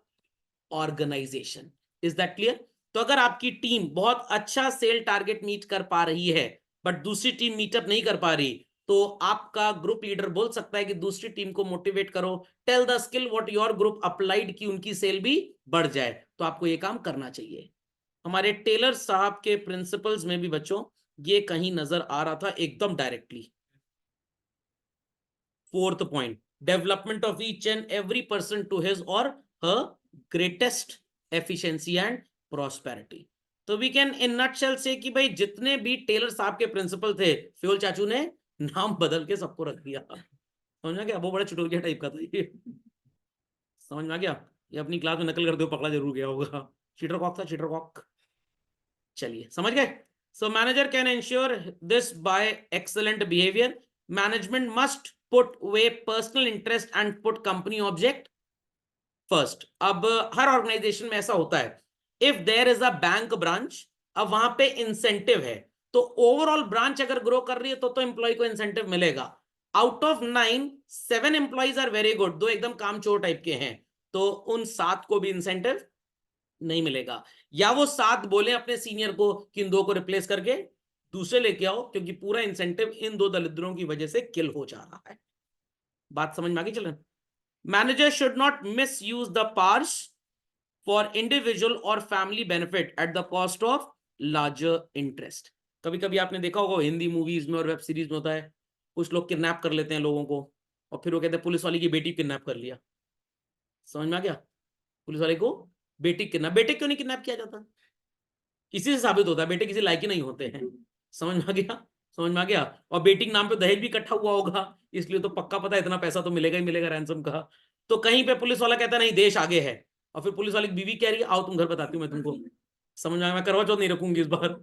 organisation. Is that clear? तो अगर आपकी टीम बहुत अच्छा सेल टारगेट मीट कर पा रही है, बट दूसरी टीम मीटअप नहीं कर पा रही, तो आपका ग्रुप लीडर बोल सकता है कि दूसरी टीम को मोटिवेट करो, tell the skill what your group applied, की उनकी सेल भी बढ़ जाए। तो आपको ये काम करना चाहिए। हमारे टेलर साहब के प्रिंसिपल्स में भी बच्चों ये कहीं नजर आ रहा था एकदम directly. 4th point, development of each and every person to his और her greatest efficiency and prosperity. तो we can in nutshell say कि भाई जितने भी टेलर साहब के प्रिंसिपल थे, फ्योल चाचू ने नाम बदल के सबको रख दिया। समझ में गया? वो बड़ा चुटकुलिया टाइप का था ये। समझ में आ गया? ये अपनी क्लास में नकल करते हुए पकड़ा जरूर गया होगा। चीटर कॉक था, चीटर कॉक। चलिए, समझ गए? So manager can ensure this by excellent behaviour. Management must put away personal interest and put company object first. अब हर ऑर्गेनाइजेशन में ऐसा होता है, if there is a bank branch, अब वहां पे इंसेंटिव है, तो ओवरऑल ब्रांच अगर ग्रो कर रही है तो एम्प्लॉय को इंसेंटिव मिलेगा। Out of 9, 7 employees are very good, 2 एकदम कामचोर टाइप के हैं, तो उन 7 को भी इंसेंटिव नहीं मिलेगा। या वो 7 बोले अपने सीनियर को कि इन 2 को रिप्लेस करके दूसरे लेके आओ, क्योंकि पूरा इंसेंटिव इन दो दलिद्रों की वजह से किल हो जा रहा है। बात समझ में आ गई children? Manager should not misuse the powers for individual और family benefit at the cost of larger interest. कभी कभी आपने देखा होगा हिंदी मूवीज में और वेब सीरीज में होता है, कुछ लोग किडनैप कर लेते हैं लोगों को, और फिर वो कहते हैं पुलिस वाली की बेटी किडनैप कर लिया। समझ में आ गया? पुलिस वाले को बेटी किडनैप, बेटे क्यों नहीं किडनैप किया जाता? इसी से साबित होता है बेटे किसी लायक ही नहीं होते हैं। समझ में आ गया? समझ में आ गया? और बेटी के नाम पे दहेज भी इकट्ठा हुआ होगा, इसलिए तो पक्का पता है इतना पैसा तो मिलेगा ही मिलेगा रैंसम का। तो कहीं पे पुलिस वाला कहता है नहीं देश आगे है, और फिर पुलिस वाली की बीवी कह रही है आओ तुम घर बताती हूँ मैं तुमको। समझ में आया? मैं करवा चौथ नहीं रखूंगी इस बार।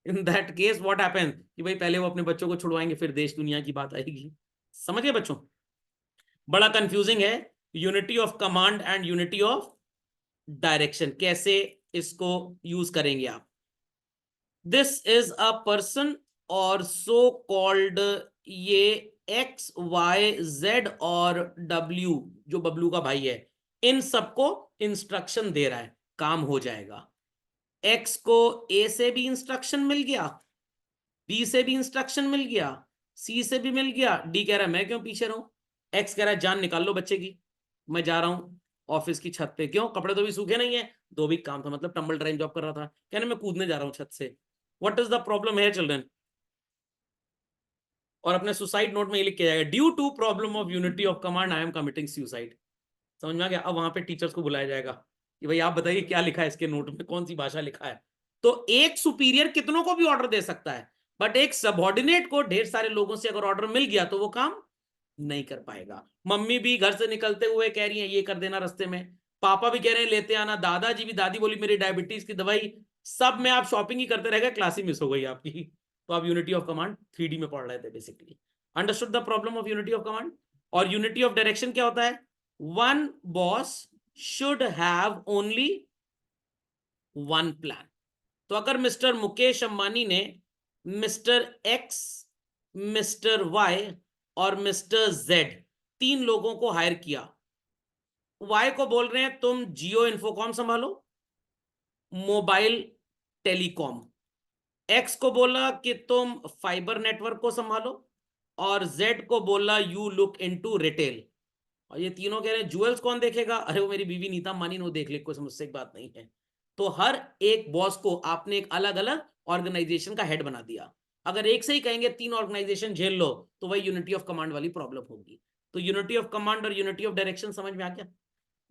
In that case what happens कि भाई पहले वो अपने बच्चों को छुड़वाएंगे, फिर देश दुनिया की बात आएगी। समझ गए बच्चों? बड़ा कंफ्यूजिंग है unity of command and unity of direction, कैसे इसको यूज करेंगे आप। दिस इज अ पर्सन और सो कॉल्ड, ये एक्स वाई जेड और डब्ल्यू, जो बबलू का भाई है, इन सबको इंस्ट्रक्शन दे रहा है, काम हो जाएगा। एक्स को ए से भी इंस्ट्रक्शन मिल गया, बी से भी इंस्ट्रक्शन मिल गया, सी से भी मिल गया, डी कह रहा है मैं क्यों पीछे रहूं। एक्स कह रहा है जान निकाल लो बच्चे की, मैं जा रहा हूं ऑफिस की छत पे। क्यों? कपड़े तो भी सूखे नहीं है, दो भी काम था, मतलब टम्बल ड्राइंग जॉब कर रहा था, कहने मैं कूदने जा रहा हूं छत से। व्हाट इज द प्रॉब्लम है चिल्ड्रन? और अपने सुसाइड नोट में ये लिख के जाएगा due to problem of unity of command I am committing suicide. समझ में आ गया? अब वहां पे टीचर्स को बुलाया जाएगा कि भाई आप बताइए क्या लिखा है इसके नोट में, कौन सी भाषा लिखा है। तो एक सुपीरियर कितनों को भी ऑर्डर दे सकता है, बट एक सबऑर्डिनेट को ढेर सारे लोगों से अगर ऑर्डर मिल गया तो वो काम नहीं कर पाएगा। मम्मी भी घर से निकलते हुए कह रही है ये कर देना रास्ते में, पापा भी कह रहे हैं लेते आना, दादाजी भी, दादी बोली मेरी डायबिटीज की दवाई, सब में आप शॉपिंग ही करते रह गए, क्लास ही मिस हो गई आपकी। तो आप यूनिटी ऑफ कमांड 3D में पढ़ रहे थे basically. Understood the problem of unity of command? और यूनिटी ऑफ डायरेक्शन क्या होता है? One boss should have only one plan. तो अगर मिस्टर मुकेश अंबानी ने मिस्टर एक्स, मिस्टर वाई और मिस्टर जेड, तीन लोगों को हायर किया, वाई को बोल रहे हैं तुम जियो इन्फोकॉम संभालो, मोबाइल टेलीकॉम, एक्स को बोला कि तुम फाइबर नेटवर्क को संभालो, और जेड को बोला यू लुक इनटू रिटेल। और ये तीनों कह रहे हैं ज्वेल्स कौन देखेगा? अरे वो मेरी बीवी नीता अंबानी ने, वो देख ले, कोई समस्या की बात नहीं है। तो हर एक बॉस को आपने एक अलग अलग ऑर्गेनाइजेशन का हेड बना दिया। अगर एक से ही कहेंगे तीन ऑर्गेनाइजेशन झेल लो, तो वही यूनिटी ऑफ कमांड वाली प्रॉब्लम होगी। तो यूनिटी ऑफ कमांड और यूनिटी ऑफ डायरेक्शन समझ में आ गया?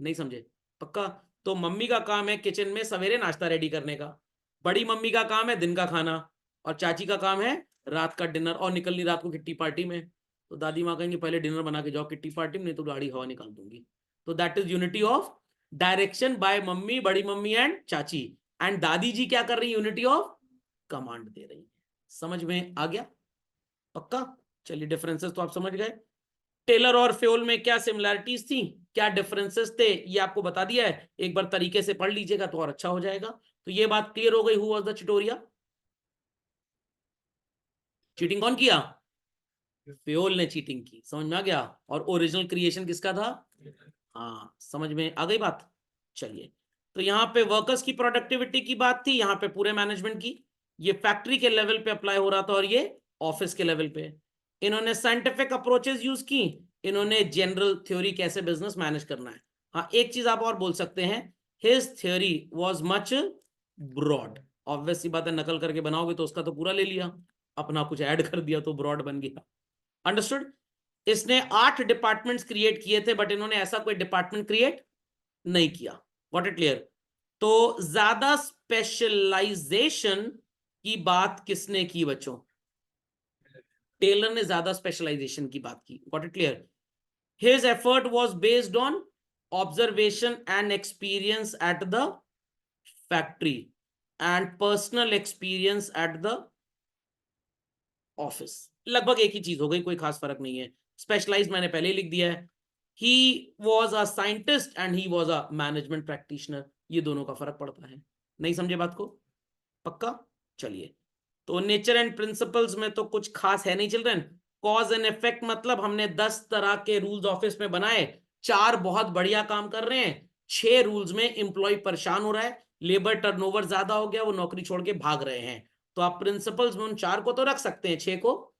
नहीं समझे? पक्का? तो मम्मी का काम है किचन में सवेरे नाश्ता रेडी करने का, बड़ी मम्मी का काम है दिन का खाना, और चाची का काम है रात का डिनर, और निकलनी रात को किट्टी पार्टी में। तो दादी माँ कहेंगे पहले डिनर बना के जाओ किट्टी पार्टी में, नहीं तो गाड़ी हवा निकाल दूंगी। तो that is unity of direction by mummy, बड़ी मम्मी एंड चाची। एंड दादी जी क्या कर रही है? यूनिटी ऑफ कमांड दे रही है। समझ में आ गया? पक्का? चलिए डिफरेंसेस तो आप समझ गए। टेलर और फ्योल में क्या सिमिलैरिटीज थी, क्या डिफरेंसेस थे, ये आपको बता दिया है। एक बार तरीके से पढ़ लीजिएगा तो और अच्छा हो जाएगा। तो ये बात क्लियर हो गई। हु वाज द चिटोरिया? चीटिंग कौन किया? फ्योल ने चीटिंग की। समझ में आ गया? और ओरिजिनल क्रिएशन किसका था? हाँ, समझ में आ गई बात? चलिए, तो यहाँ पे वर्कर्स की प्रोडक्टिविटी की बात थी, यहाँ पे पूरे मैनेजमेंट की। ये फैक्ट्री के लेवल पे अप्लाई हो रहा था और ये ऑफिस के लेवल पे। इन्होंने साइंटिफिक अप्रोचेस यूज की, इन्होंने जनरल थ्योरी कैसे बिजनेस मैनेज करना है। हाँ, एक चीज आप और बोल सकते हैं, his theory was much broad. Obvious सी बात है, नकल करके बनाओगे तो उसका तो पूरा ले लिया, अपना कुछ ऐड कर दिया तो ब्रॉड बन गया। अंडरस्टूड? इसने 8 डिपार्टमेंट्स क्रिएट किए थे, बट इन्होंने ऐसा कोई डिपार्टमेंट क्रिएट नहीं किया। What it clear? तो ज्यादा स्पेशलाइजेशन की बात किसने की बच्चों? टेलर ने ज्यादा स्पेशलाइजेशन की बात की। What it clear? His effort was based on observation and experience at the factory and personal experience at the office. लगभग एक ही चीज हो गई, कोई खास फर्क नहीं है। स्पेशलाइज्ड मैंने पहले ही लिख दिया है। He was a scientist and he was a management practitioner. ये दोनों का फर्क पड़ता है। नहीं समझे बात को? पक्का? चलिए, तो नेचर एंड प्रिंसिपल्स में तो कुछ खास है नहीं चिल्ड्रन। कॉज एंड इफेक्ट मतलब हमने 10 तरह के रूल्स ऑफिस में बनाए, 4 बहुत बढ़िया काम कर रहे हैं, 6 रूल्स में एम्प्लॉय परेशान हो रहा है, लेबर टर्नओवर ज्यादा हो गया, वो नौकरी छोड़ के भाग रहे हैं। तो आप प्रिंसिपल्स में उन 4 को तो रख सकते हैं, 6 को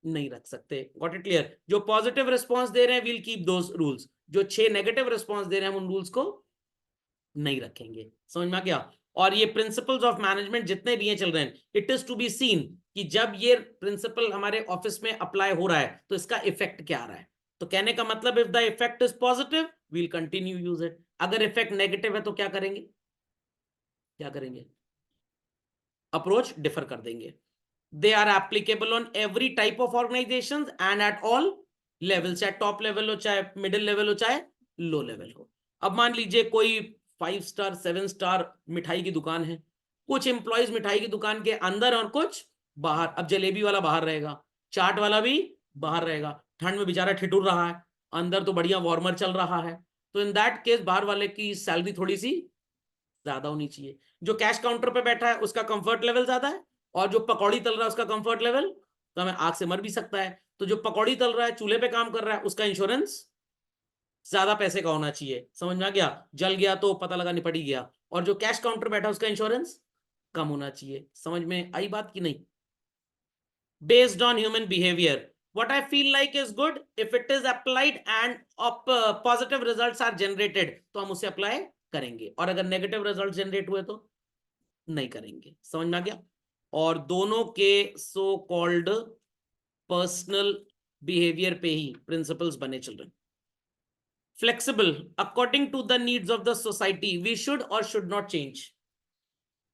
नहीं रख सकते। Got it clear? जो पॉजिटिव रिस्पॉन्स दे रहे हैं वील कीप दोस रूल्स, जो 6 नेगेटिव रिस्पॉन्स दे रहे हैं हम उन रूल्स को नहीं रखेंगे। समझ में आ गया? और ये प्रिंसिपल्स ऑफ मैनेजमेंट जितने भी ये चल रहे हैं, it is to be seen कि जब ये प्रिंसिपल हमारे ऑफिस में अप्लाई हो रहा है तो इसका इफेक्ट क्या आ रहा है। तो कहने का मतलब if the effect is positive will continue use it, अगर इफेक्ट नेगेटिव है तो क्या करेंगे, क्या करेंगे, अप्रोच डिफर कर देंगे। They are applicable on every type of organisations and at all level, चाहे टॉप लेवल हो, चाहे मिडिल लेवल हो, चाहे लो लेवल हो। अब मान लीजिए कोई 5 स्टार 7 स्टार मिठाई की दुकान है, कुछ एम्प्लॉयज मिठाई की दुकान के अंदर और कुछ बाहर। अब जलेबी वाला बाहर रहेगा, चाट वाला भी बाहर रहेगा, ठंड में बेचारा ठिठुर रहा है, अंदर तो बढ़िया वार्मर चल रहा है, तो इन दैट केस बाहर वाले की सैलरी थोड़ी सी ज्यादा होनी चाहिए। जो कैश काउंटर पे बैठा है उसका कंफर्ट लेवल ज्यादा है, और जो पकौड़ी तल रहा है उसका कंफर्ट लेवल तो हमें आग से मर भी सकता है। तो जो पकौड़ी तल रहा है, चूल्हे पे काम कर रहा है, उसका इंश्योरेंस ज्यादा पैसे का होना चाहिए। समझ में आ गया? जल गया तो पता लगा निपट ही गया। और जो कैश काउंटर बैठा उसका इंश्योरेंस कम होना चाहिए। समझ में आई बात की नहीं? Based on human behaviour what I feel like is good, if it is applied and positive results are generated तो हम उसे अप्लाई करेंगे, और अगर नेगेटिव रिजल्ट जनरेट हुए तो नहीं करेंगे। समझ में आ गया? और दोनों के सो कॉल्ड पर्सनल बिहेवियर पे ही प्रिंसिपल्स बने। Children flexible according to the needs of the society, we should और should not change.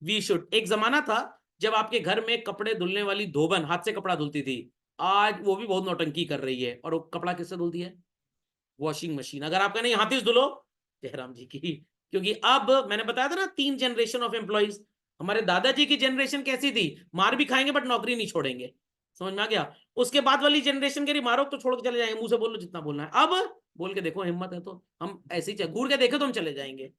We should, एक जमाना था जब आपके घर में कपड़े धुलने वाली धोबन हाथ से कपड़ा धुलती थी, आज वो भी बहुत नौटंकी कर रही है, और वो कपड़ा किससे धुलती है? Washing machine. अगर आपका नहीं हाथी से धुलो, जयराम जी की। क्योंकि अब मैंने बताया था ना 3 जनरेशन ऑफ एम्प्लॉइज। हमारे दादाजी की जनरेशन कैसी थी, मार भी खाएंगे बट नौकरी नहीं छोड़ेंगे। समझ में आ गया? उसके बाद वाली जनरेशन कह रही मारो तो छोड़ के चले जाएंगे, मुंह से बोलो जितना बोलना है, अब बोल के देखो हिम्मत है तो हम ऐसे ही घूर के देखे तो हम चले जाएंगे।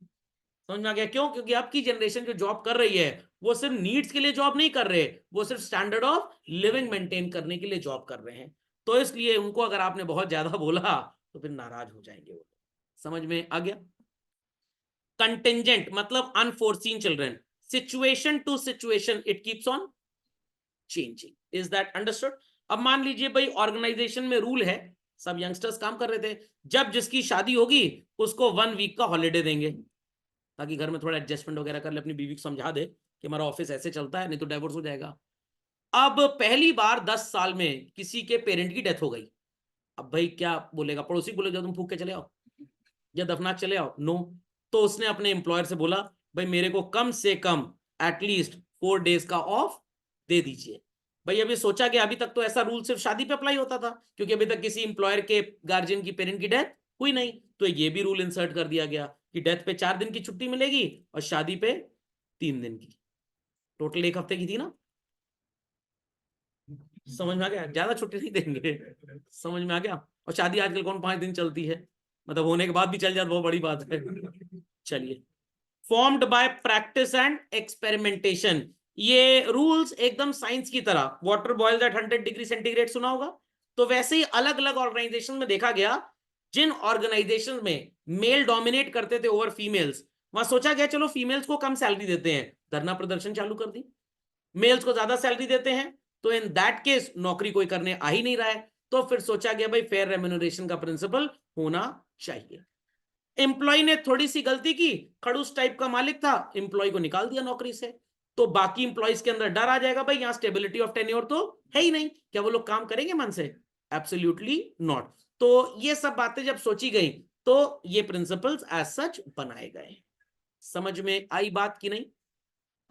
समझ में आ गया? क्यों? क्योंकि अब की जनरेशन जो जॉब कर रही है वो सिर्फ नीड्स के लिए जॉब नहीं कर रहे, वो सिर्फ स्टैंडर्ड ऑफ लिविंग मेंटेन करने के लिए जॉब कर रहे हैं। तो इसलिए उनको अगर आपने बहुत ज्यादा बोला तो फिर नाराज हो जाएंगे वो। समझ में आ गया? कंटेंजेंट मतलब unforeseen. Children situation to situation it keeps on changing, is that understood? अब मान लीजिए भाई ऑर्गेनाइजेशन में रूल है, सब यंगस्टर्स काम कर रहे थे, जब जिसकी शादी होगी उसको 1 वीक का हॉलीडे देंगे, ताकि घर में थोड़ा एडजस्टमेंट वगैरह कर ले, अपनी बीवी को समझा दे कि हमारा ऑफिस ऐसे चलता है, नहीं तो डाइवोर्स हो जाएगा। अब पहली बार 10 साल में किसी के पेरेंट की डेथ हो गई, अब भाई क्या बोलेगा? पड़ोसी बोलेगा तुम फूक के चले आओ या दफनाक चले आओ? नो। तो उसने अपने एम्प्लॉयर से बोला भाई मेरे को कम से कम एटलीस्ट 4 डेज का ऑफ दे दीजिए। भाई अभी सोचा कि अभी तक तो ऐसा रूल सिर्फ शादी पे अप्लाई होता था, क्योंकि अभी तक किसी एम्प्लॉयर के गार्जियन की पेरेंट की डेथ हुई नहीं, तो ये भी रूल इंसर्ट कर दिया गया कि डेथ पे 4 दिन की छुट्टी मिलेगी और शादी पे 3 दिन की, टोटल 1 हफ्ते की थी ना। समझ में आ गया? ज्यादा छुट्टी नहीं देंगे। समझ में आ गया? और शादी आजकल कौन 5 दिन चलती है, मतलब होने के बाद भी चल जाए बहुत बड़ी बात है। चलिए, formed by practice and experimentation, ये रूल्स एकदम साइंस की तरह। Water boils at 100 degree centigrade सुना होगा, तो वैसे ही अलग अलग ऑर्गेनाइजेशन में देखा गया, जिन ऑर्गेनाइजेशन में मेल डोमिनेट करते थे ओवर फीमेल्स, वहां सोचा गया चलो फीमेल्स को कम सैलरी देते हैं, धरना प्रदर्शन चालू कर दी। मेल्स को ज्यादा सैलरी देते हैं तो इन दैट केस नौकरी कोई करने आ ही नहीं रहा है, तो फिर सोचा गया भाई फेयर रेम्यूनरेशन का प्रिंसिपल होना चाहिए। एम्प्लॉय ने थोड़ी सी गलती की, खड़ूस टाइप का मालिक था, एम्प्लॉय को निकाल दिया नौकरी से, तो बाकी एम्प्लॉयज के अंदर डर आ जाएगा भाई यहाँ स्टेबिलिटी ऑफ टेन्योर तो है ही नहीं, क्या वो लोग काम करेंगे मन से? Absolutely not. तो ये सब बातें जब सोची गई तो ये प्रिंसिपल्स एज सच बनाए गए। समझ में आई बात की नहीं?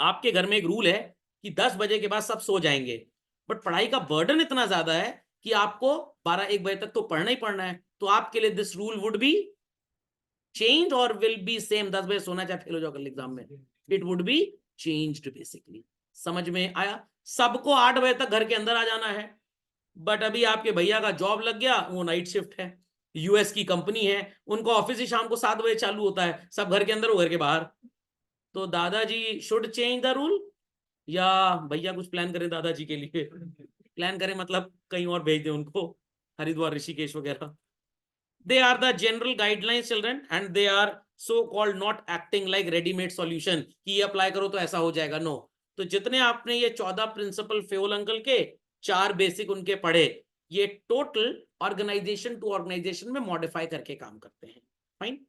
आपके घर में एक रूल है कि 10 बजे के बाद सब सो जाएंगे, बट पढ़ाई का बर्डन इतना ज्यादा है कि आपको 12-1 बजे तक तो पढ़ना ही पढ़ना है, तो आपके लिए this rule would be change और विल बी सेम। 10 बजे सोना चाहे फेल हो जाओ कल एग्जाम में, it would be changed basically. समझ में आया? सबको 8 बजे तक घर के अंदर आ जाना है, बट अभी आपके भैया का जॉब लग गया, वो नाइट शिफ्ट है, यूएस की कंपनी है, उनको ऑफिस ही शाम को 7 बजे चालू होता है, सब घर के अंदर वो घर के बाहर। तो दादाजी शुड चेंज द रूल, या भैया कुछ प्लान करें दादाजी के लिए? प्लान करें मतलब कहीं और भेज दें उनको, हरिद्वार ऋषिकेश वगैरह। They are the general guidelines children and they are so called not acting like readymade solution कि ये अप्लाई करो तो ऐसा हो जाएगा। नो, तो जितने आपने ये 14 प्रिंसिपल फेओल अंकल के 4 बेसिक उनके पढ़े, ये टोटल ऑर्गेनाइजेशन टू ऑर्गेनाइजेशन में मॉडिफाई करके काम करते हैं। फाइन,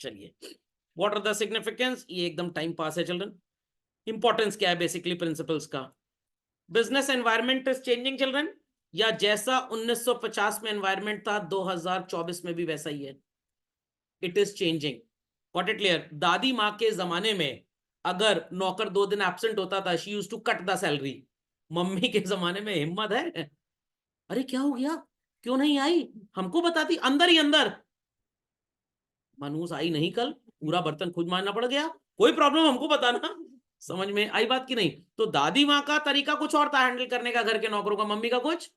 चलिए व्हाट आर द सिग्निफिकेंस, ये एकदम टाइम पास है चिल्ड्रन। इंपॉर्टेंस क्या है बेसिकली प्रिंसिपल्स का? Business environment is changing children, या जैसा 1950 में एनवायरनमेंट था 2024 में भी वैसा ही है? It is changing. Got it clear? दादी माँ के जमाने में अगर नौकर 2 दिन एब्सेंट होता था, she used to cut the salary. Mummy के जमाने में हिम्मत है, अरे क्या हो गया, क्यों नहीं आई, हमको बताती, अंदर ही अंदर, मनूस आई नहीं कल, पूरा बर्तन खुद मारना पड़ गया, कोई प्रॉब्लम हमको बताना। समझ में आई बात की नहीं? तो दादी माँ का तरीका कुछ और था हैंडल करने का घर के नौकरों का, मम्मी का कुछ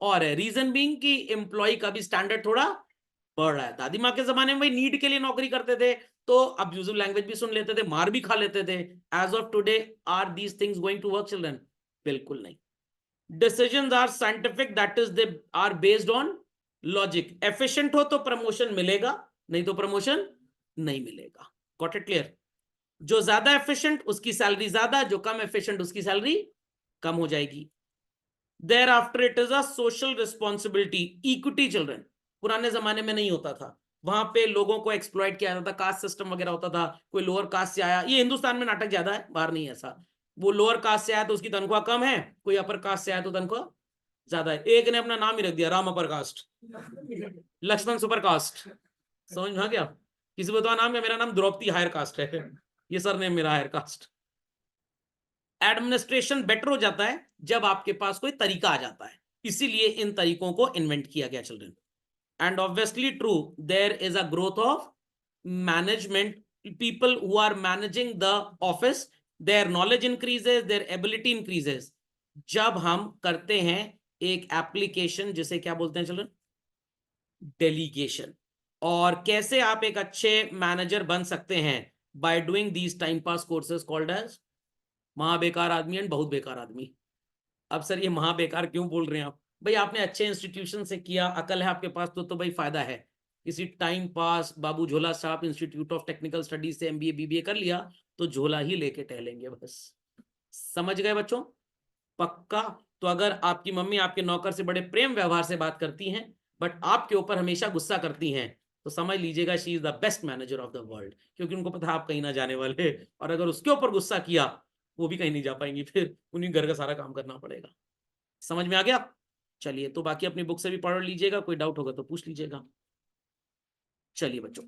और है। रीजन बीइंग कि एम्प्लॉय का भी स्टैंडर्ड थोड़ा बढ़ रहा है। दादी माँ के जमाने में भाई नीड के लिए नौकरी करते थे, तो अब्यूजिव लैंग्वेज भी सुन लेते थे, मार भी खा लेते थे। As of today are these things going to work children? बिल्कुल नहीं। Decisions are scientific, that is they are based on logic. Efficient हो तो प्रमोशन मिलेगा, नहीं तो प्रमोशन नहीं मिलेगा। Got it clear? जो ज्यादा एफिशिएंट उसकी सैलरी ज्यादा, जो कम एफिशिएंट उसकी सैलरी कम हो जाएगी। Thereafter it is a social responsibility, equity children. पुराने जमाने में नहीं होता था, वहां पे लोगों को एक्सप्लॉइट किया जाता था, कास्ट सिस्टम वगैरह होता था। कोई लोअर कास्ट से आया, ये हिंदुस्तान में नाटक ज्यादा है, बाहर नहीं है ऐसा। वो लोअर कास्ट से आया तो उसकी तनख्वाह कम है, कोई अपर कास्ट से आया तो तनख्वाह ज्यादा है। एक ने अपना नाम ही रख दिया Ram upper caste, Lakshman super caste. समझ में आ गया? किसी को तो नाम है, मेरा नाम द्रौपदी हायर कास्ट है, ये सर ने मेरा हायर कास्ट। एडमिनिस्ट्रेशन बेटर हो जाता है जब आपके पास कोई तरीका आ जाता है, इसीलिए इन तरीकों को इन्वेंट किया गया children. And obviously true, there is a growth of management, people who are managing the office, their knowledge increases, their ability increases. जब हम करते हैं एक एप्लीकेशन, जिसे क्या बोलते हैं चिल्ड्रन? डेलीगेशन। और कैसे आप एक अच्छे मैनेजर बन सकते हैं? By doing these time pass courses called as महाबेकार आदमी एंड बहुत बेकार आदमी। अब सर ये महाबेकार क्यों बोल रहे हैं आप? भाई आपने अच्छे इंस्टीट्यूशन से किया, अकल है आपके पास, तो भाई फायदा है। किसी टाइम पास बाबू झोला साहब इंस्टीट्यूट ऑफ टेक्निकल स्टडीज से एमबीए बीबीए कर लिया, तो झोला ही लेके टहलेंगे बस। समझ गए बच्चों? पक्का? तो अगर आपकी मम्मी आपके नौकर से बड़े प्रेम व्यवहार से बात करती हैं, बट आपके ऊपर हमेशा गुस्सा करती हैं, तो समझ लीजिएगा she is the best manager of the world, क्योंकि उनको पता है आप कहीं ना जाने वाले। और अगर उसके ऊपर गुस्सा किया, वो भी कहीं नहीं जा पाएंगी, फिर उन्हीं घर का सारा काम करना पड़ेगा। समझ में आ गया? चलिए, तो बाकी अपनी बुक से भी पढ़ लीजिएगा, कोई डाउट होगा तो पूछ लीजिएगा। चलिए बच्चों।